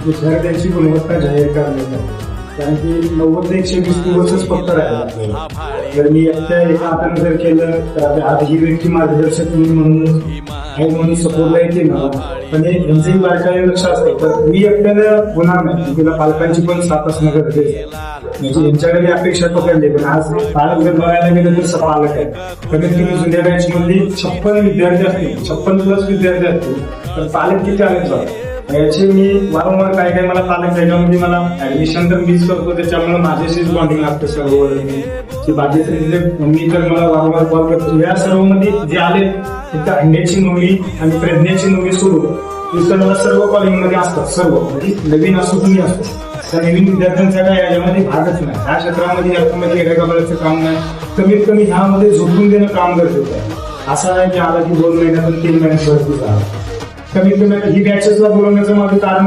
विद्यार्थ्यांची गुणवत्ता जाहीर करण्यात आली. कारण की 90 ते 120 दिवसच फक्त राहिला. जर मी एकट्या एका हाताने जर केलं तर आज ही व्यक्ती मार्गदर्शक म्हणून सपोर्टला येते मला, पण यांचंही बारकाईने लक्ष असतं. तर मी एकट्याला होणार नाही, तिला पालकांची पण साथ असणं गरजेचं आहे. म्हणजे यांच्याकडे अपेक्षा पकडली, पण आज पालक जर बघायला गेलं तर पालक आहे. कमीत कमी जुन्या बॅच मध्ये 56 विद्यार्थी असतील, 56+ विद्यार्थी असतील, तर पालक किती आले जातात याची मी वारंवार काय मला पालक त्याच्यामध्ये मला ऍडमिशन तर मीच करतो, त्याच्यामुळे माझ्याशीच बॉन्डिंग असतं सर्व बाकीचे. मी तर मला वारंवार कॉल करतो. या सर्वमध्ये जे आले तिथं अंड्याची नोंदणी आणि प्रज्ञाची नोंदणी सोडून मला सर्व कॉलिंग मध्ये असतात. सर्व म्हणजे नवीन असो तुम्ही असतो, त्या नवीन विद्यार्थ्यांचा काय याच्यामध्ये भागच नाही. ह्या क्षेत्रामध्ये याच्यामध्ये एकाचं काम नाही. कमीत कमी ह्यामध्ये झोपून देणं काम गरजेचं आहे. असं नाही की आला की 2 महिन्यातून 3 महिन्यात भरती झाला. कमीत कमी ही बॅचेसला बोलवण्याचं माझं कारण